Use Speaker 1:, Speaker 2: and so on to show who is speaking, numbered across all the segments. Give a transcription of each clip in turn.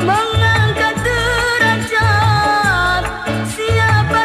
Speaker 1: Mengangkat derajat siapa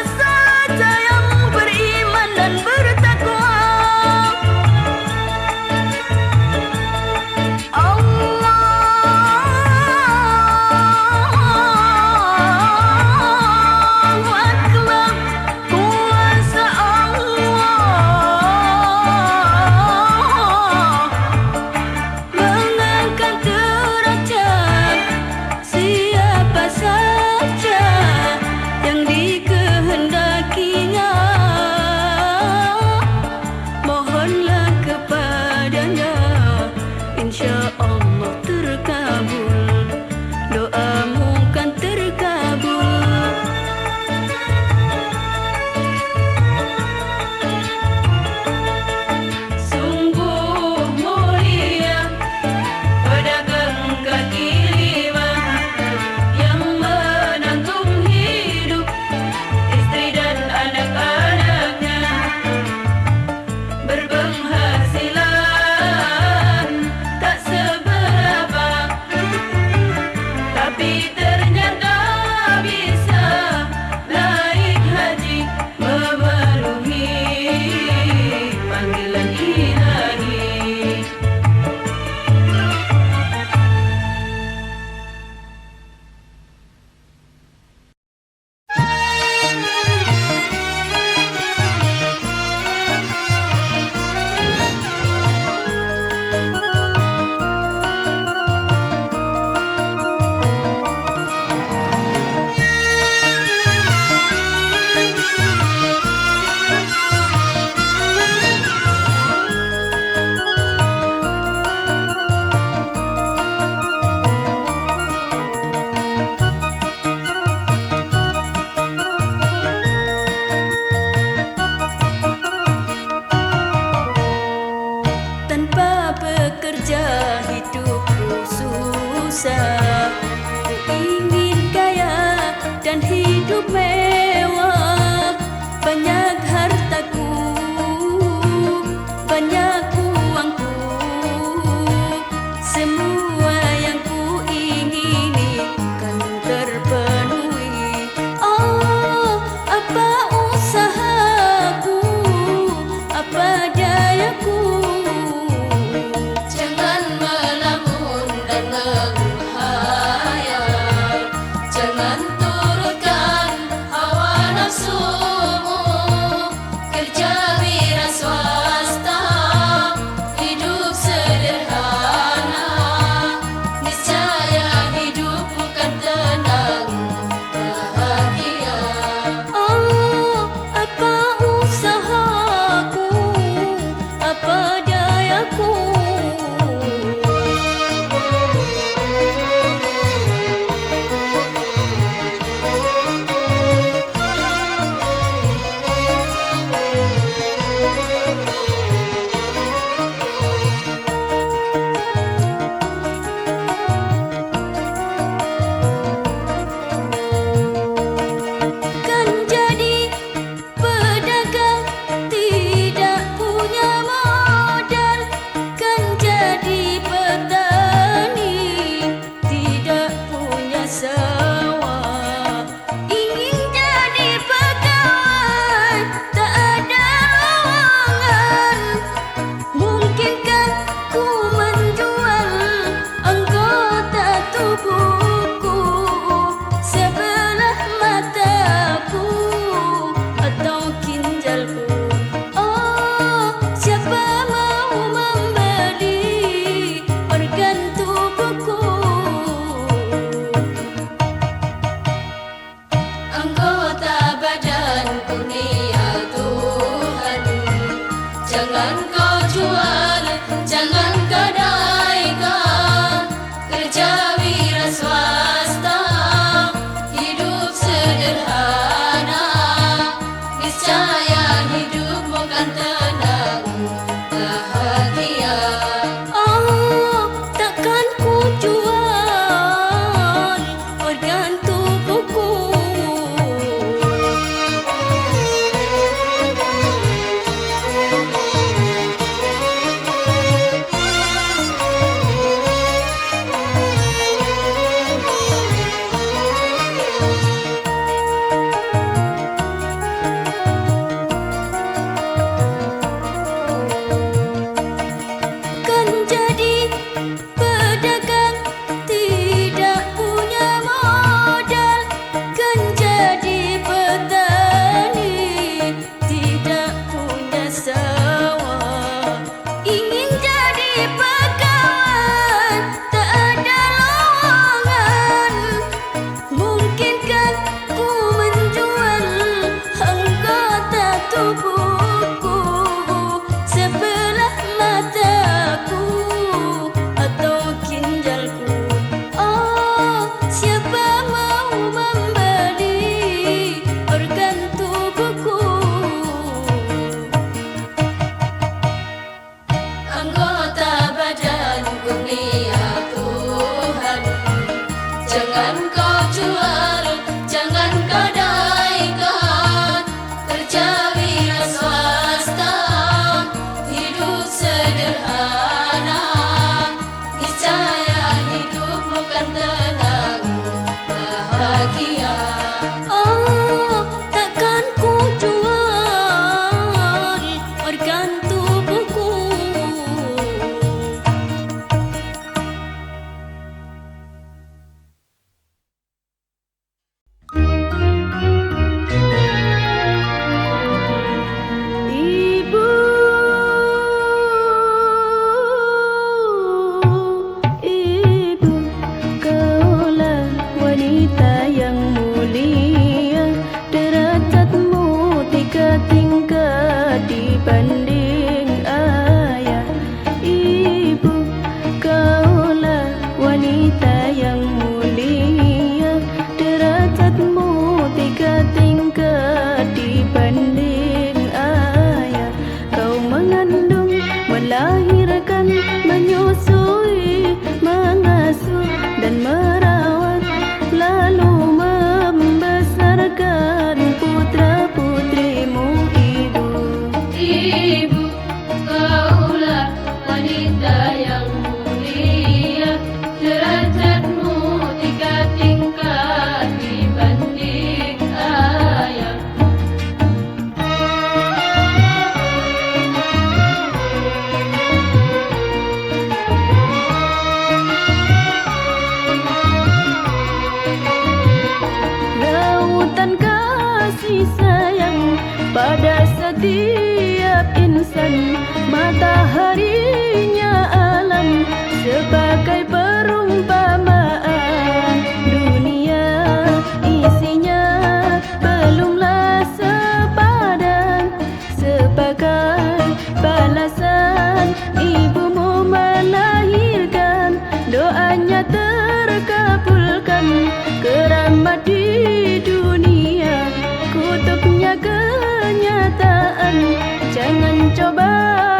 Speaker 1: coba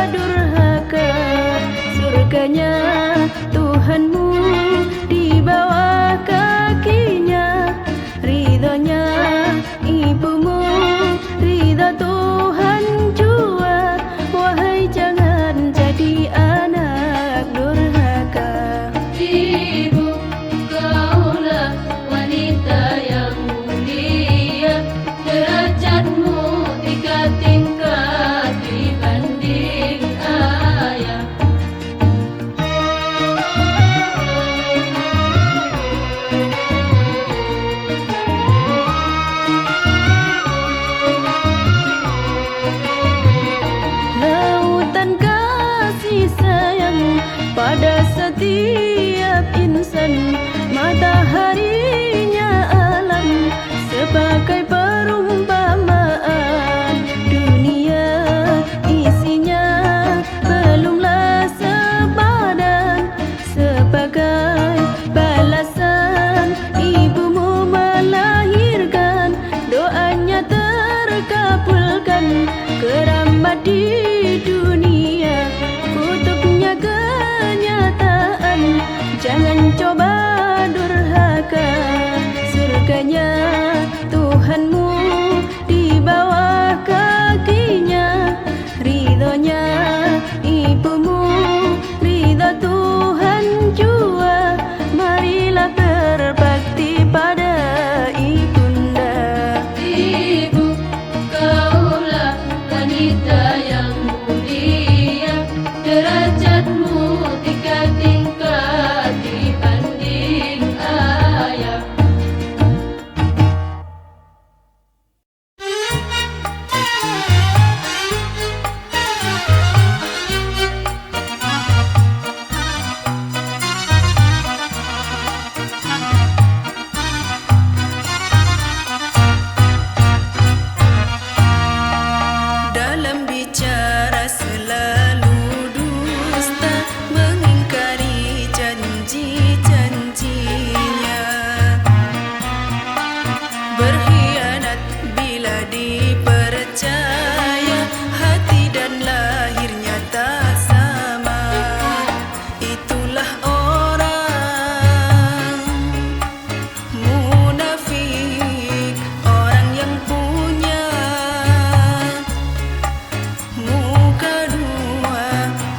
Speaker 1: durhaka, surganya Tuhanmu di bawah kakinya, ridhonya ibumu, ridho Tuhan jua. Wahai jangan jadi anak durhaka.
Speaker 2: Ibu, kaulah wanita yang mulia, derajatmu 3 tingkat dibanding ayah.
Speaker 1: Lautan kasih sayang pada setiap insan, mataharinya alam sebagai perumpamaan. Dunia isinya belumlah sepadan, sebagai balasan ibumu melahirkan, doanya terkabulkan, keramat di dunia, kutubnya kenyataan. Jangan coba durhaka, surganya Tuhanmu di bawah kakinya, ridhonya ibumu, ridho Tuhan jua. Marilah berbakti pada ibunda.
Speaker 2: Ibu, kaulah wanita yang mulia, derajatmu 3 tingkat dibanding ayah.
Speaker 1: Dalam bicara selalu dusta, mengingkari janji-janjinya, berkhianat bila dipercaya, hati dan lahirnya tak sama. Itulah orang munafik, orang yang punya muka dua.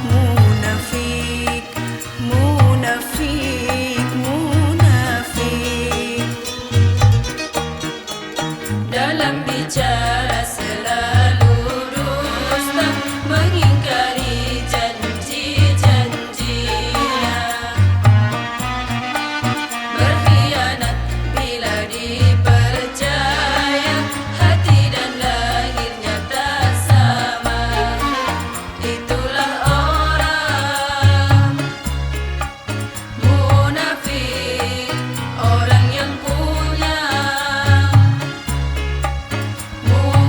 Speaker 1: Munafik, munafik, munafik. Dalam bicara selalu dusta, mengingkari janji-janjinya, berkhianat bila dipercaya, hati dan lahirnya tak sama. Itulah orang munafik, orang yang punya muka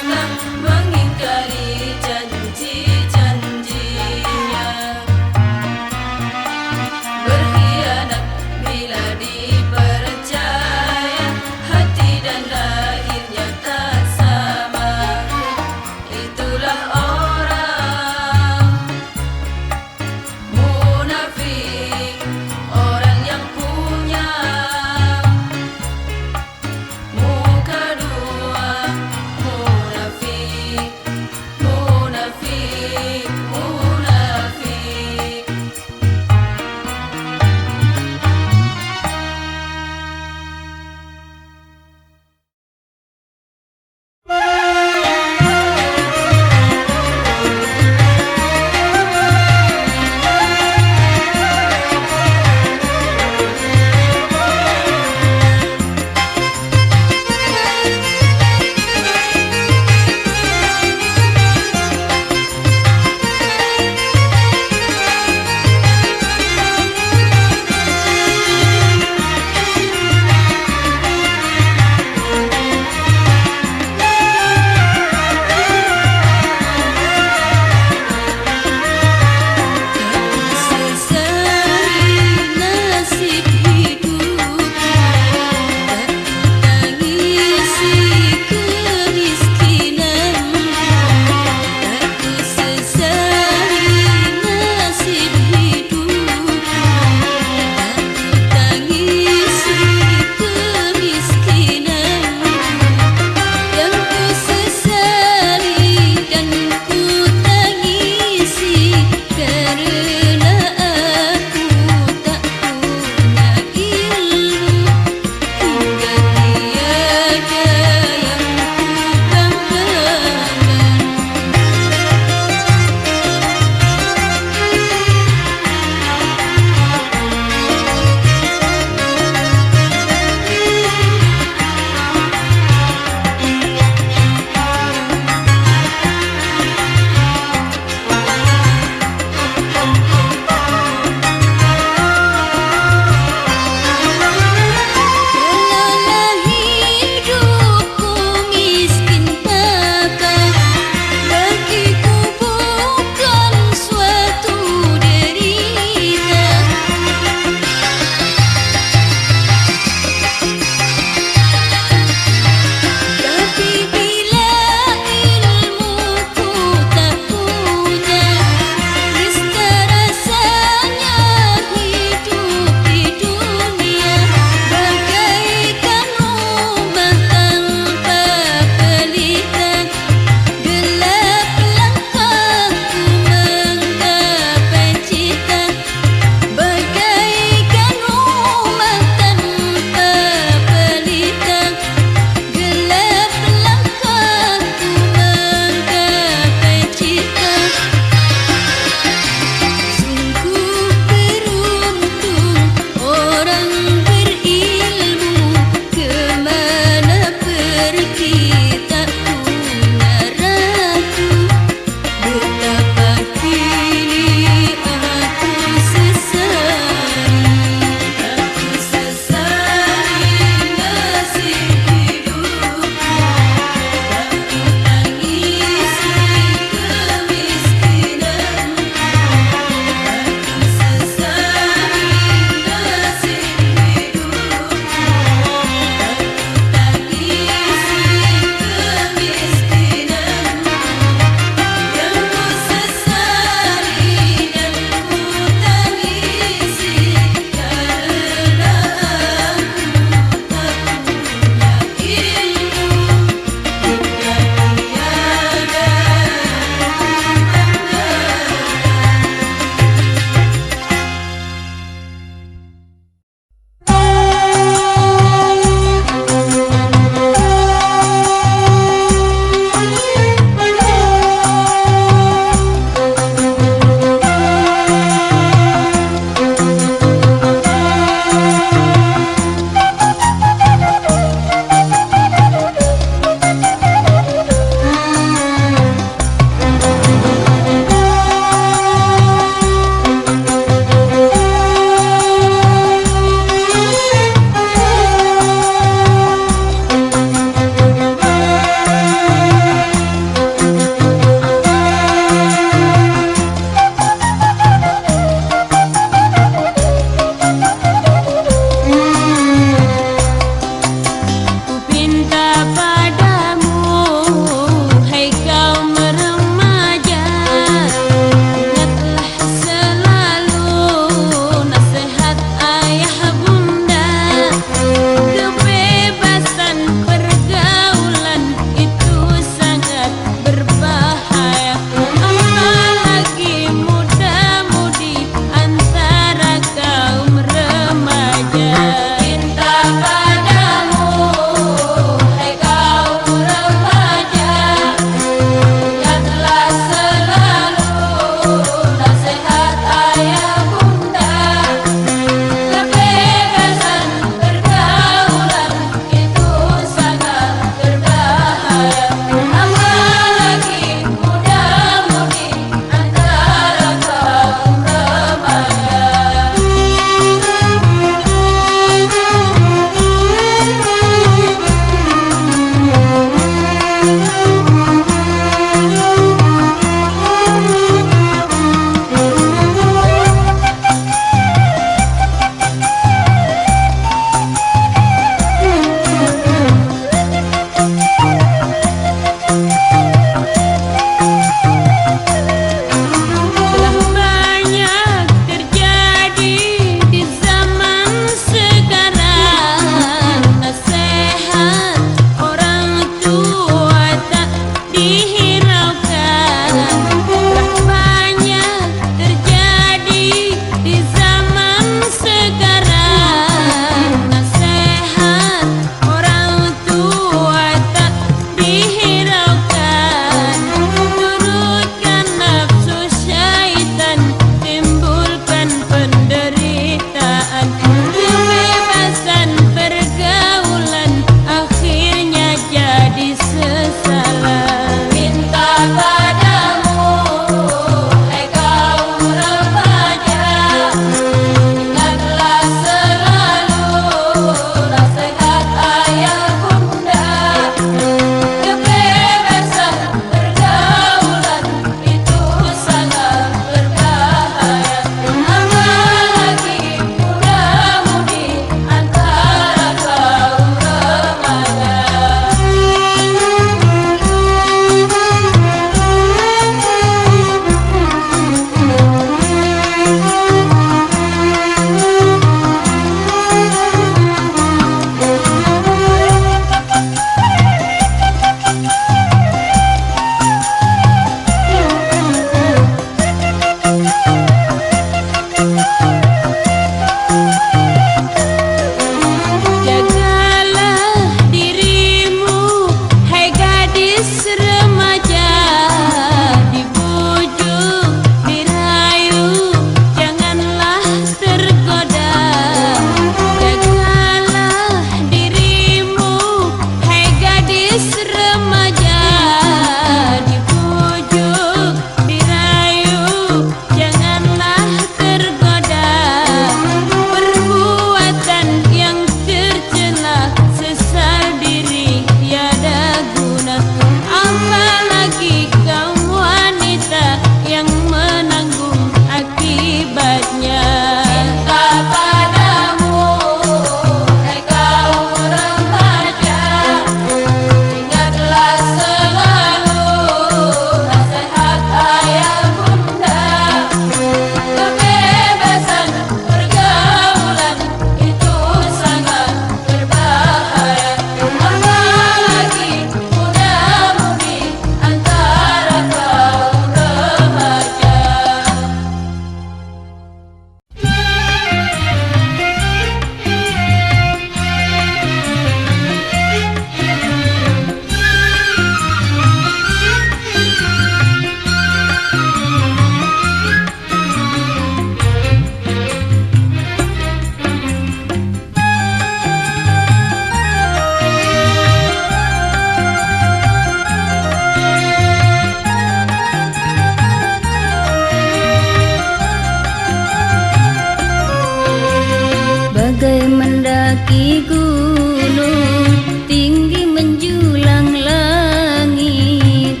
Speaker 2: mendaki gunung tinggi menjulang langit,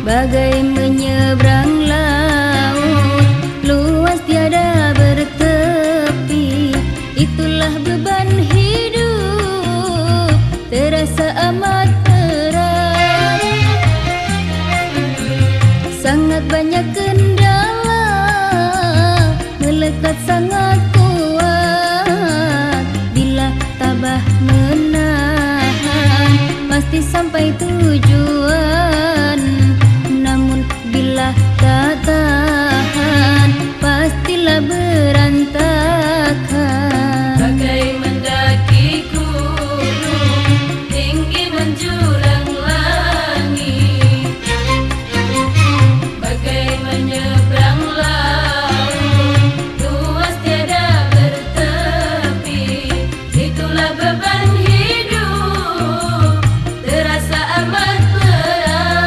Speaker 2: bagai menyeberang laut luas tiada bertepi. Itulah beban hidup terasa amat berat, sangat banyak kendala melekat sangat kuat. Bila tabah menahan pasti sampai tujuan, namun bila tak tahan pastilah berantakan.
Speaker 1: Bagai mendaki gunung tinggi menjulang langit, bagai menyeberang laut luas tiada bertepi. Itulah beban hidup terasa amat berat,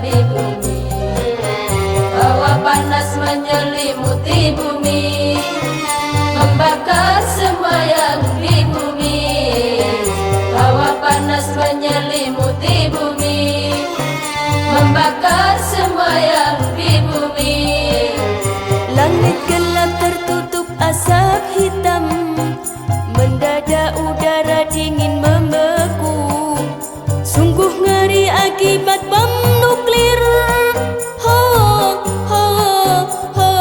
Speaker 1: di bumi. Hawa panas menyelimuti bumi, membakar semua yang di bumi. Hawa panas menyelimuti bumi, membakar semua yang di bumi.
Speaker 3: Langit gelap tertutup asap hitam, mendadak udara dingin membeku. Sungguh ngeri akibat bom nuklir. Ho, ho, ho.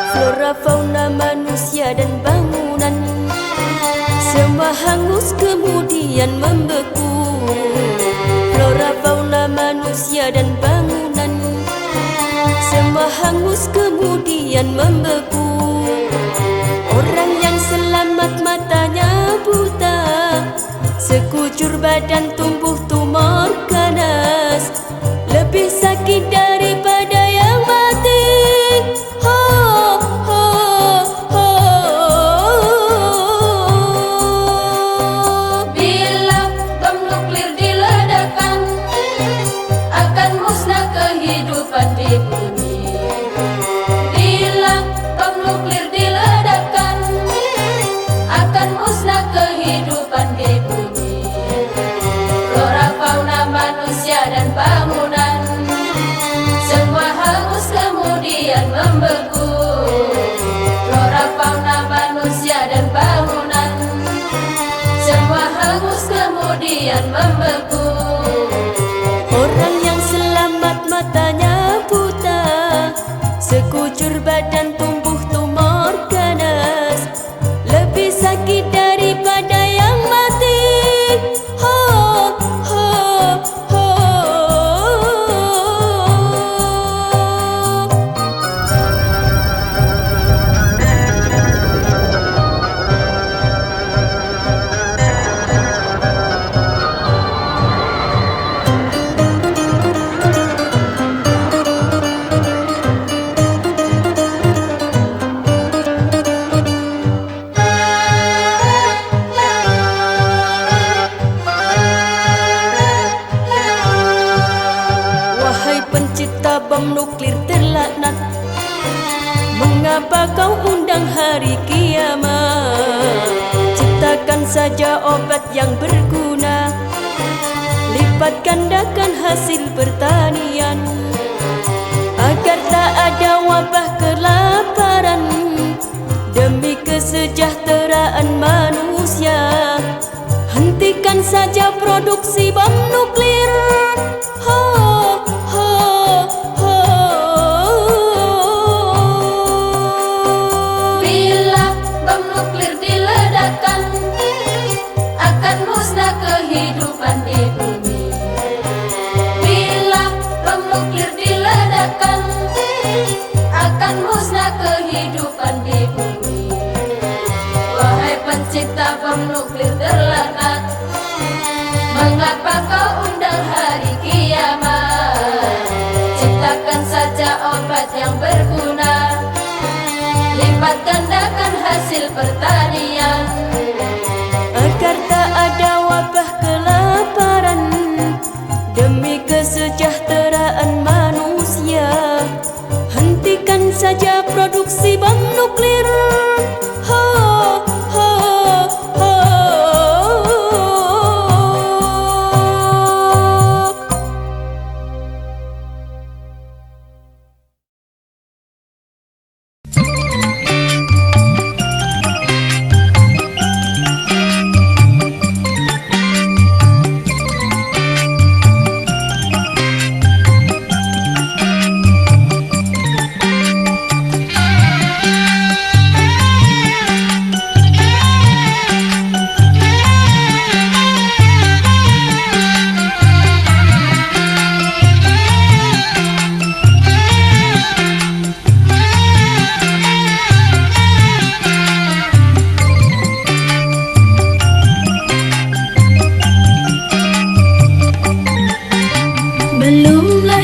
Speaker 3: Flora fauna manusia dan bangunan semua hangus kemudian membeku. Flora fauna manusia dan bangunan semua hangus kemudian membeku. Orang yang selamat matanya buta, sekujur badan tumbuh tumor ganas, lebih sakit daripada yang mati. Ho, ho, ho.
Speaker 1: Bila bom nuklir diledakkan, akan musnah kehidupan di bumi. Bila bom nuklir diledakkan, akan musnah kehidupan di bumi. Flora fauna manusia dan bangunan semua hangus kemudian membeku. Flora fauna manusia dan bangunan semua hangus kemudian membeku.
Speaker 3: Orang yang selamat matanya buta, sekujur badan tumbuh tumor ganas, lebih sakit daripada yang mati. Ho, ho, ho. Wahai pencipta bom nuklir terlaknat, mengapa kau undang hari kiamat? Ciptakan saja obat yang berguna, lipat gandakan hasil pertanian, agar tak ada wabah kelaparan, demi kesejahteraan manusia. Hentikan saja produksi bom nuklir. Ho, ho, ho.
Speaker 1: Bila bom nuklir diledakkan, akan musnah kehidupan di bumi. Bila bom nuklir diledakkan, akan musnah kehidupan di bumi. Wahai pencipta bom nuklir terlaknat, mengapa kau undang hari kiamat? Ciptakan saja obat yang berguna, lipat gandakan hasil pertanian,
Speaker 3: Agar tak ada wabah kelaparan, demi kesejahteraan manusia. Hentikan saja produksi bom nuklir. Ho, ho, ho.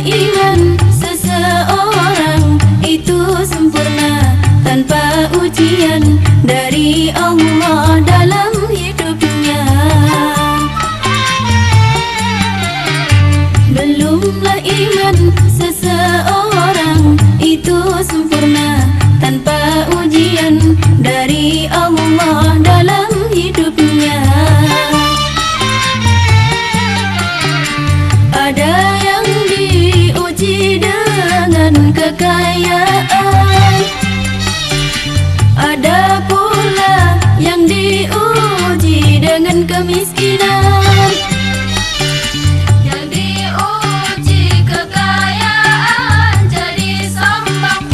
Speaker 3: iman seseorang itu sempurna tanpa ujian dari Allah dalam hidupnya. Belumlah iman seseorang itu sempurna tanpa ujian dari Allah dalam hidupnya. Ada yang diuji dengan kekayaan, ada pula yang diuji dengan kemiskinan.
Speaker 1: Yang diuji kekayaan jadi sombong,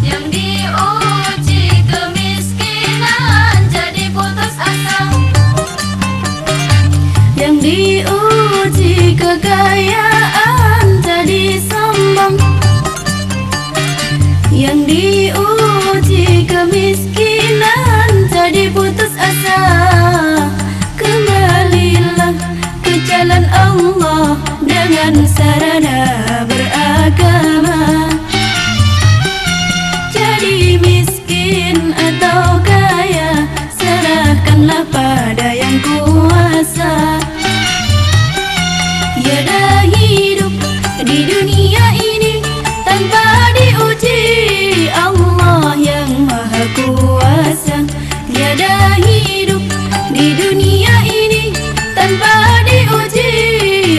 Speaker 1: yang diuji kemiskinan jadi putus asa.
Speaker 3: Yang diuji kekayaan jadi sombong, yang diuji kemiskinan jadi putus asa. Kembalilah ke jalan Allah dengan sarana beragama. Jadi miskin atau kaya, serahkanlah pada yang kuasa. Tiada hidup di dunia ini tanpa diuji Allah yang Maha Kuasa. Tiada hidup di dunia ini tanpa diuji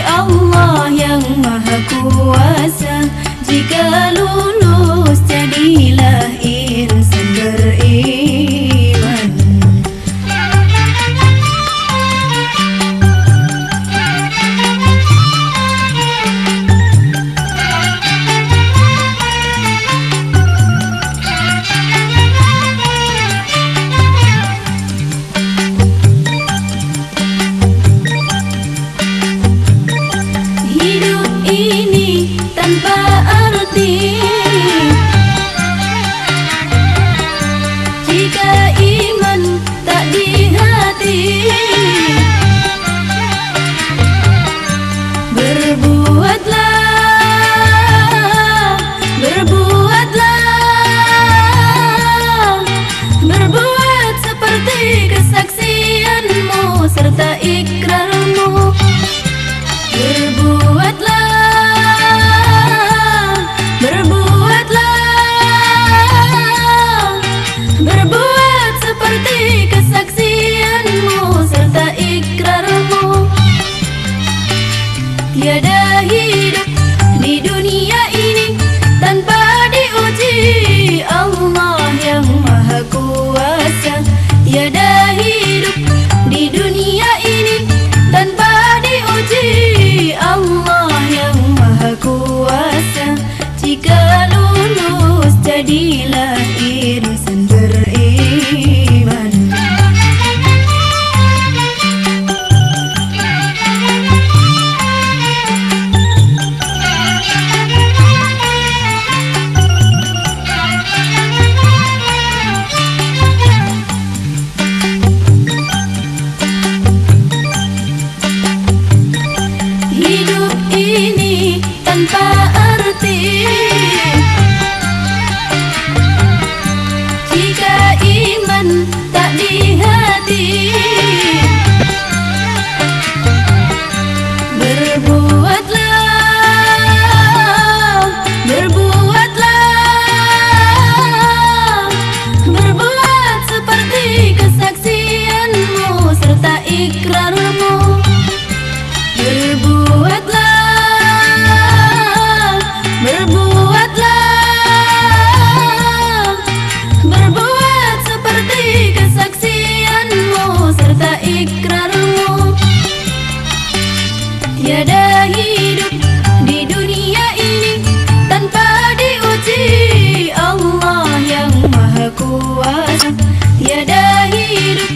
Speaker 3: Allah yang Maha Kuasa. Jika lulus jadilah insan beriman. Hidup ini tanpa arti jika iman tak di hati. Berbuat seperti kesaksianmu serta ikrarmu. Berbuat seperti kesaksianmu serta ikrarmu. Tiada hidup di dunia ini tanpa diuji Allah yang Maha Kuasa. Tiada hidup di dunia ini tanpa diuji Allah yang Maha Kuasa. Jika lulus jadilah insan beriman. Hidup ini tanpa arti jika iman tak di hati. Berbuat seperti kesaksianmu serta ikrarmu. Berbuat seperti kesaksianmu serta ikrarmu. Tiada hidup di dunia ini tanpa diuji Allah yang Maha Kuasa. Tiada hidup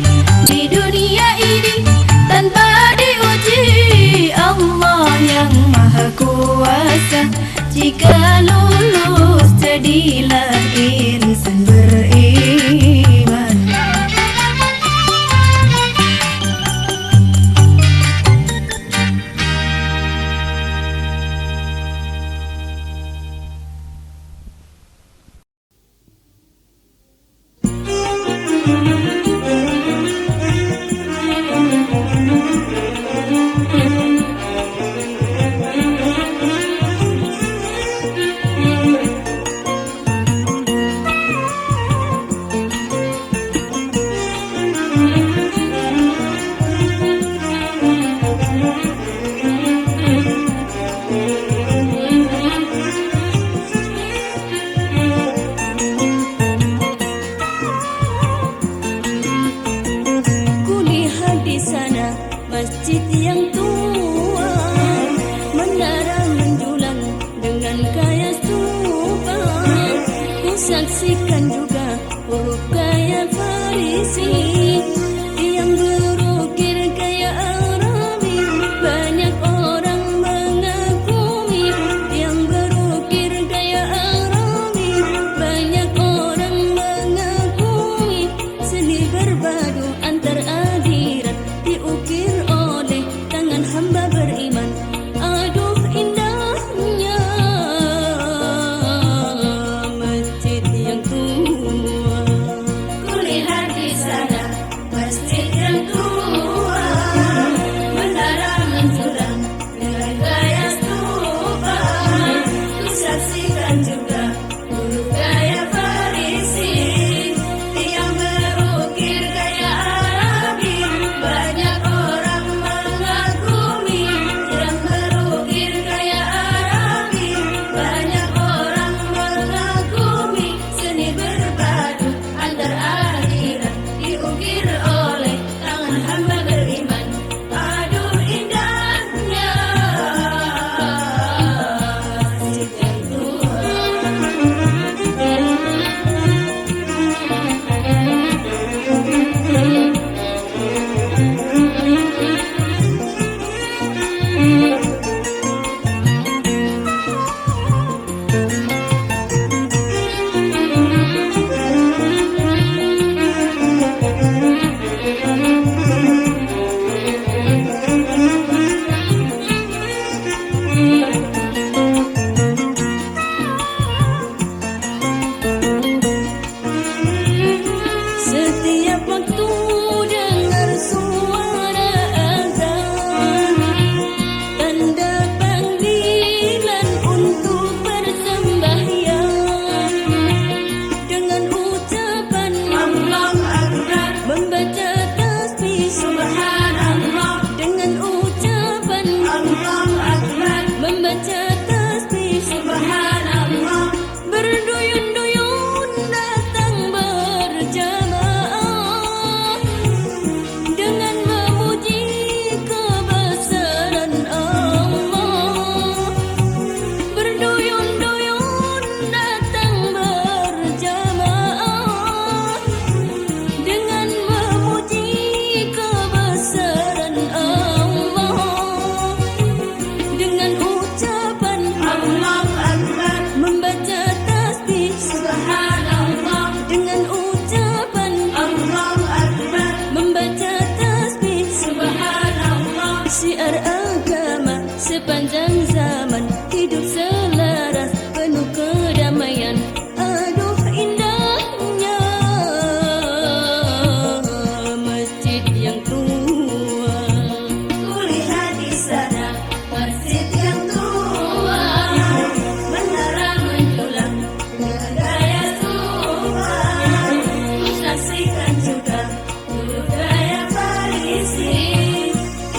Speaker 3: di dunia ini tanpa diuji Allah yang Maha Kuasa. Jika lulus jadilah insan beriman. saksikan juga huruf gaya Farisi yang berukir gaya Arabi. Banyak orang mengagumi yang berukir gaya Arabi. Banyak orang mengagumi seni berbadu antar adirat diukir oleh tangan hamba beriman. Aduh indahnya masjid yang tua.
Speaker 1: Kulihat di sana masjid yang tua, menara menjulang dengan gaya stupa. Ku saksikan juga huruf gaya Farisi yang berukir gaya Arabi. Banyak orang mengagumi yang berukir gaya Arabi. Banyak orang mengagumi seni berbadu antar akhirat diukir oleh tangan hamba beriman. Aduh indahnya masjid yang tua.
Speaker 3: Setiap waktu dengar suara azan, tanda panggilan untuk bersembahyang. Dengan ucapan
Speaker 1: Allahu Akbar,
Speaker 3: membaca tasbih
Speaker 1: Subhanallah.
Speaker 3: dengan ucapan
Speaker 1: Allahu Akbar,
Speaker 3: membaca tasbih
Speaker 1: Subhanallah.
Speaker 3: berduyun-duyun datang berjamaah dengan memuji kebesaran Allah. Berduyun-duyun datang berjamaah dengan memuji kebesaran Allah. Dengan ucapan
Speaker 1: Allahu Akbar,
Speaker 3: membaca tasbih
Speaker 1: Subhanallah.
Speaker 3: dengan ucapan
Speaker 1: Allahu Akbar,
Speaker 3: membaca tasbih
Speaker 1: Subhanallah.
Speaker 3: syiar agama sepanjang zaman hidup selaras penuh kedamaian. Aduh indahnya masjid yang tua.
Speaker 1: Kulihat di sana masjid yang tua, menara menjulang dengan gaya stupa. Ku saksikan juga huruf gaya Farisi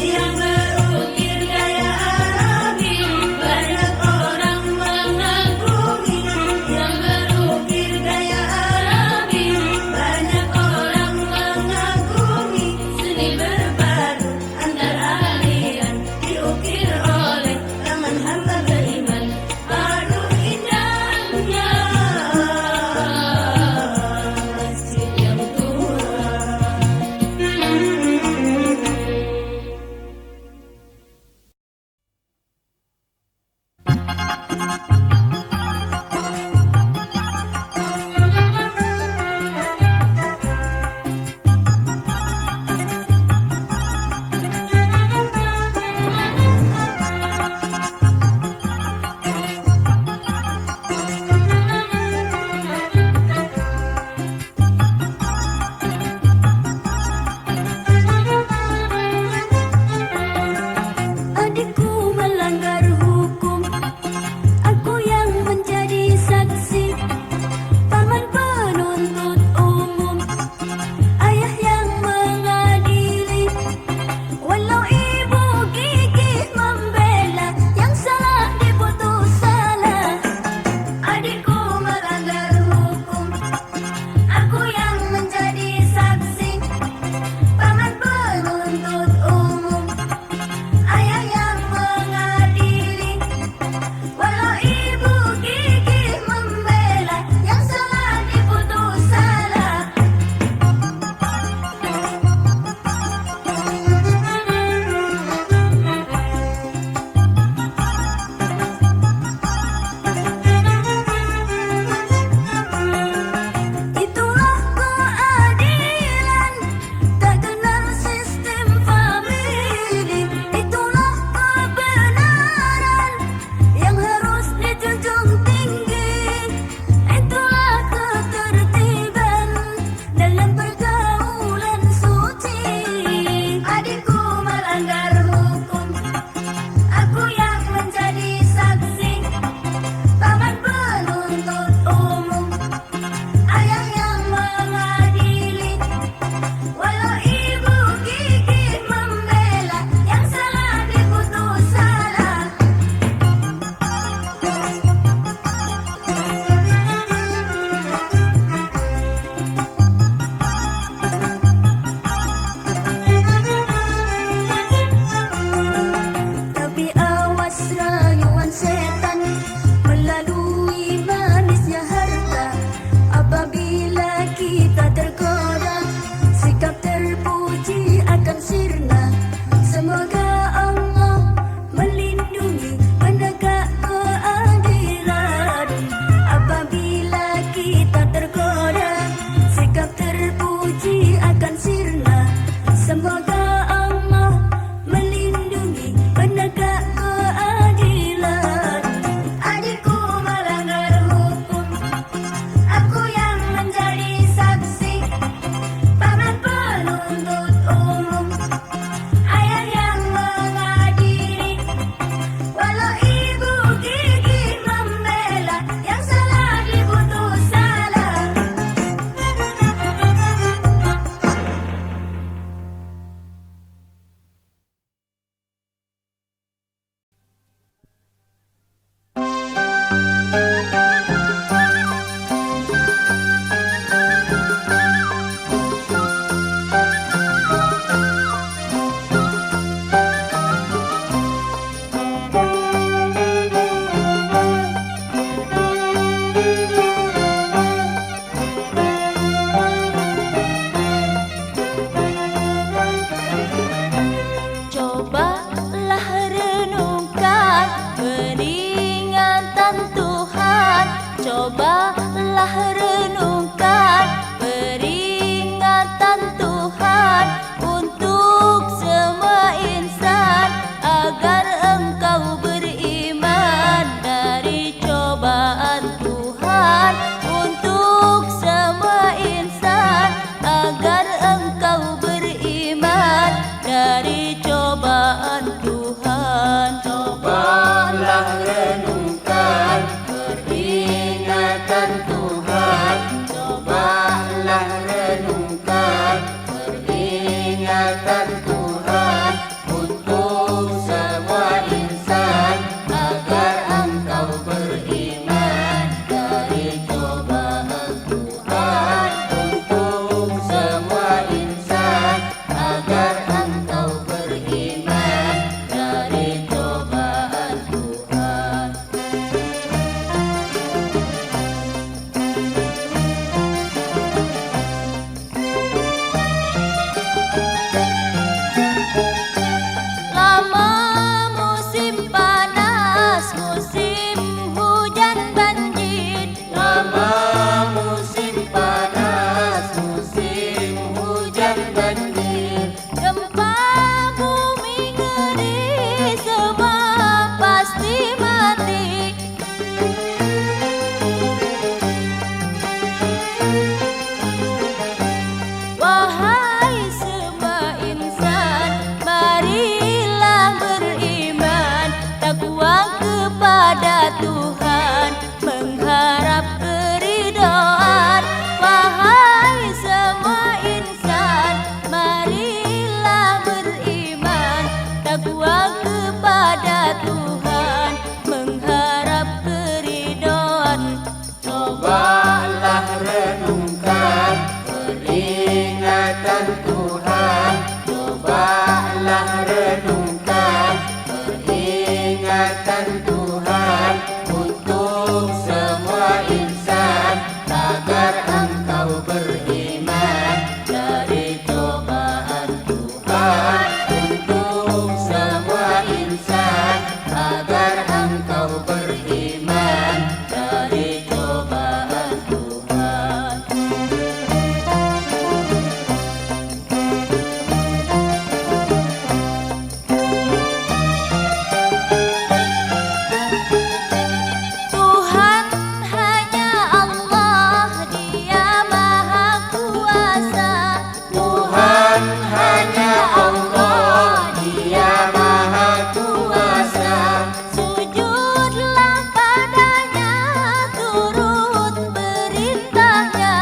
Speaker 1: yang berukir gaya Arabi. Banyak orang mengagumi yang berukir gaya Arabi. Banyak orang mengagumi seni berbadu antar aliran diukir oleh tangan hamba beriman. Aduh indahnya masjid yang tua.
Speaker 3: Adikku melanggar hukum, aku yang
Speaker 4: Tuhan untuk semua insan agar engkau beriman dari cobaan Tuhan untuk semua insan agar engkau beriman dari cobaan Tuhan.
Speaker 3: Tuhan hanya Allah, Dia Maha Kuasa.
Speaker 4: Tuhan hanya Allah, Dia Maha Kuasa.
Speaker 3: Sujudlah padanya, turut perintahnya.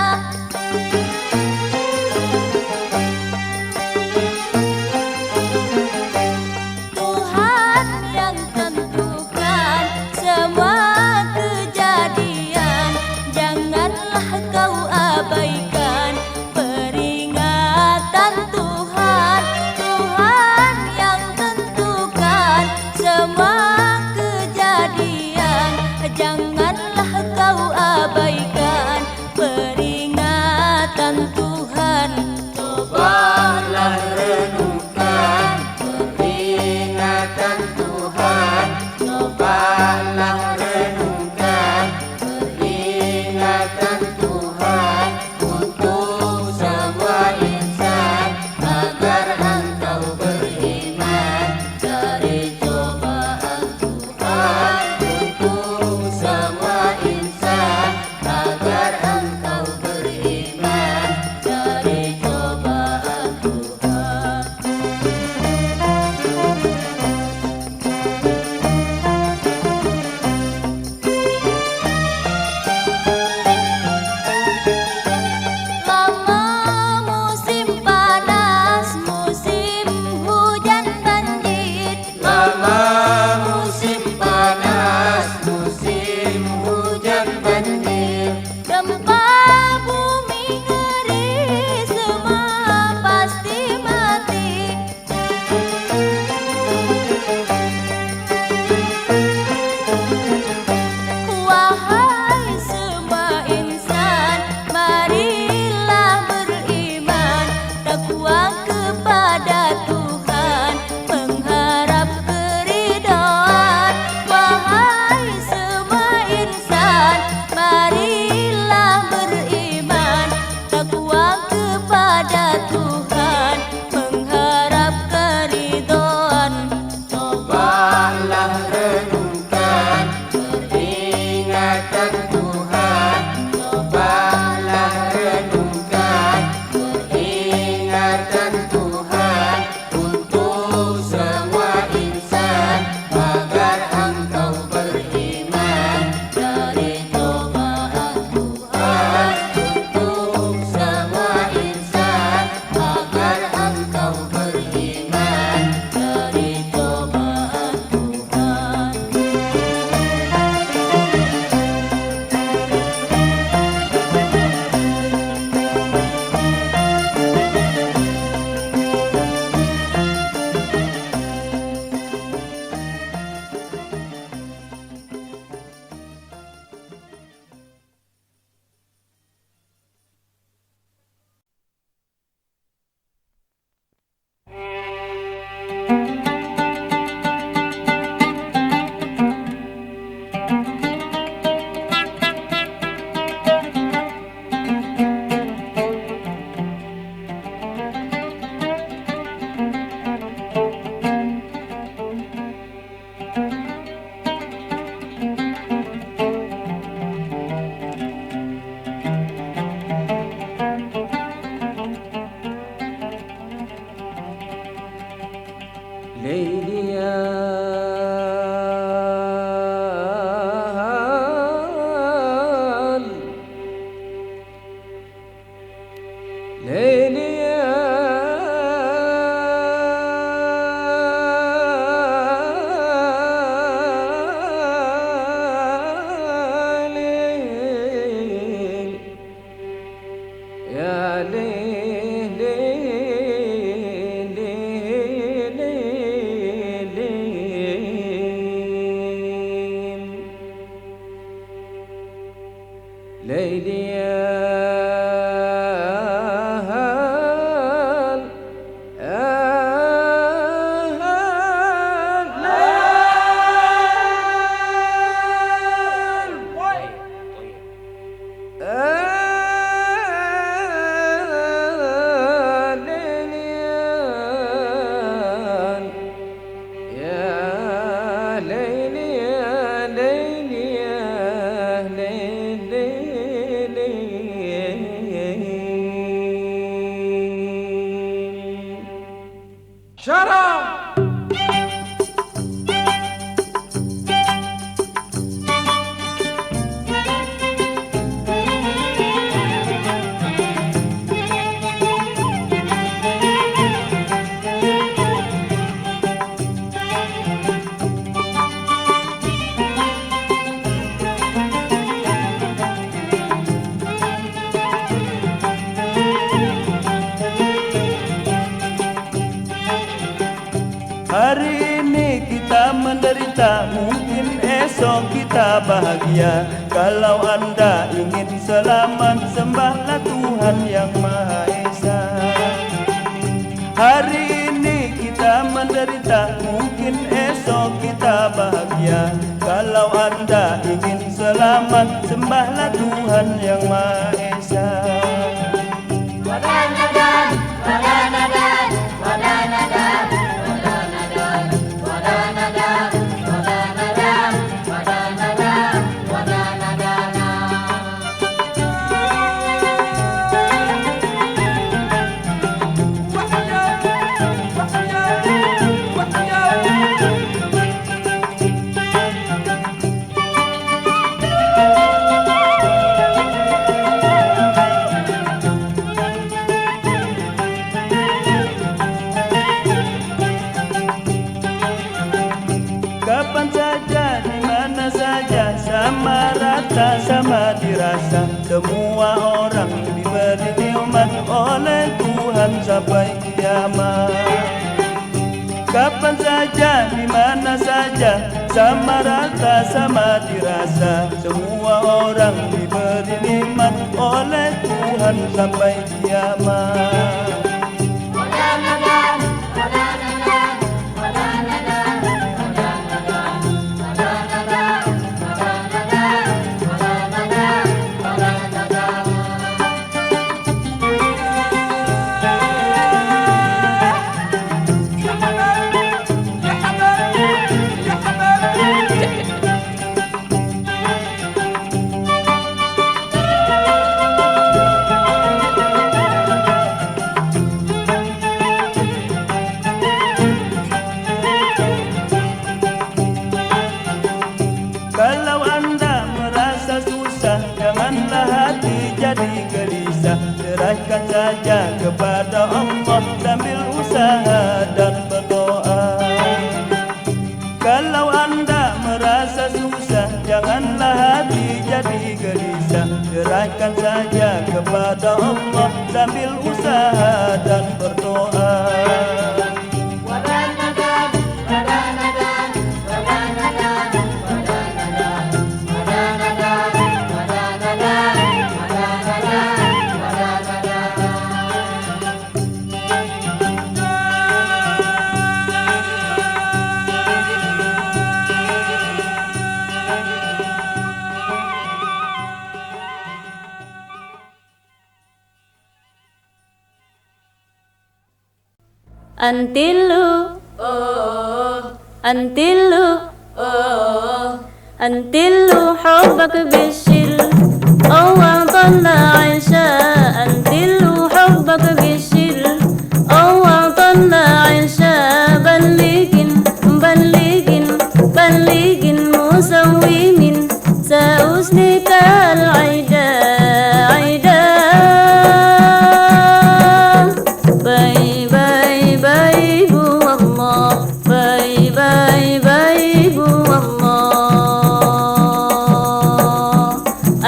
Speaker 3: Tuhan yang tentukan semua kejadian, janganlah kau abaikan peringatan Tuhan. Tuhan yang tentukan semua kejadian, janganlah kau abaikan peringatan Tuhan.
Speaker 4: Cobalah renungkan peringatan Tuhan. Cobalah renungkan peringatan Tuhan untuk semua insan agar engkau beriman dari cobaan Tuhan untuk semua insan
Speaker 5: Shut up!
Speaker 6: Hari ini kita menderita, mungkin esok kita bahagia. Kalau Anda ingin selamat, sembahlah Tuhan Yang Maha Esa. Hari ini kita menderita, mungkin esok kita bahagia. Kalau Anda ingin selamat, sembahlah Tuhan Yang Maha Esa. Kapan saja, di mana saja, sama rata, sama dirasa. Semua orang diberi nikmat oleh Tuhan sampai kiamat. Kapan saja, di mana saja, sama rata, sama dirasa. Semua orang diberi nikmat oleh Tuhan sampai kiamat. Kalau Anda merasa susah, janganlah hati jadi gelisah. Serahkan saja kepada Allah sambil usaha dan berdoa. Kalau Anda merasa susah, janganlah hati jadi gelisah. Serahkan saja kepada Allah sambil usaha dan berdoa.
Speaker 3: Antilu, oh, antilu, oh, antilu حبك بالشل أو طلع عيشا. antilu حبك بالشل أو طلع عيشا. بلغن بلغن بلغن مسوم سأسنك العيدا عيدا. باي باي باي بو الله باي باي باي بو الله.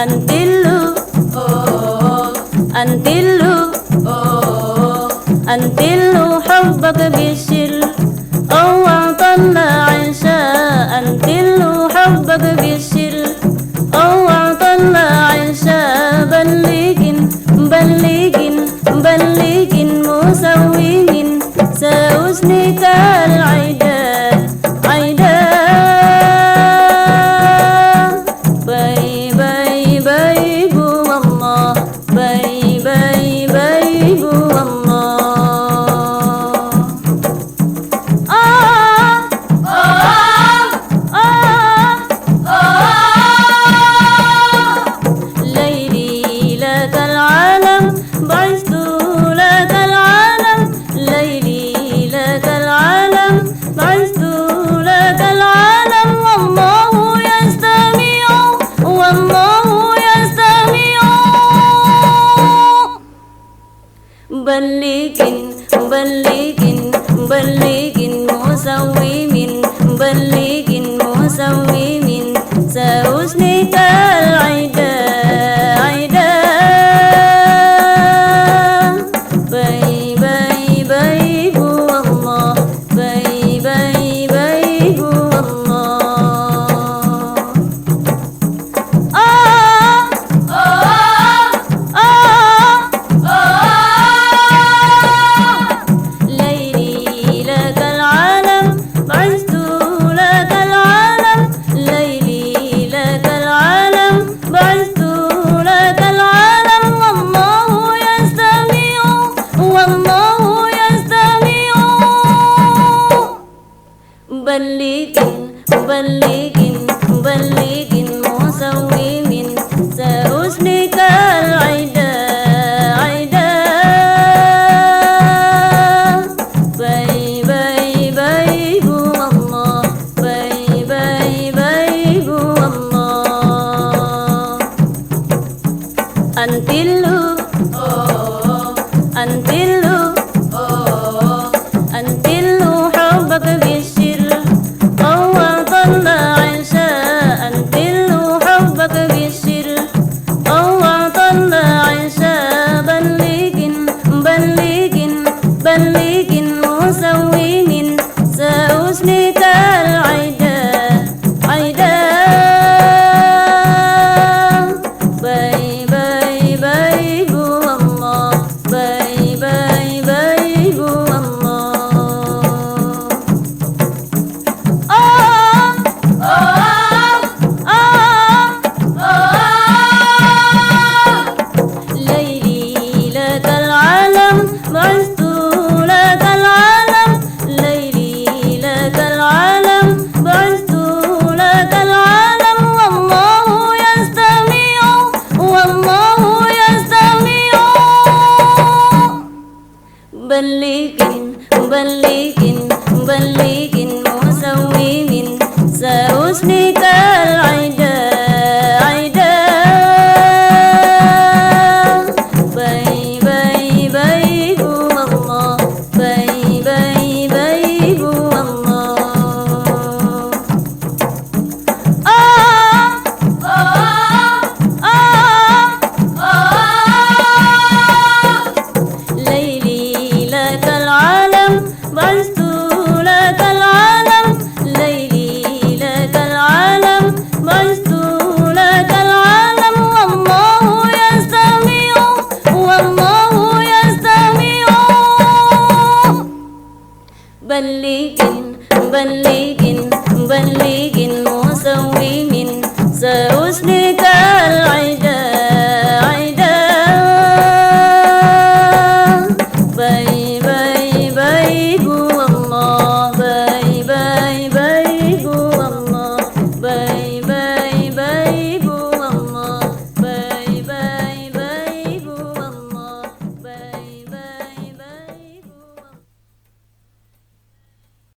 Speaker 3: antilu, oh, antilu, oh, antilu حبك بالشل أو طلع عيشا. antilu حبك بالشل أو طلع عيشا. balikin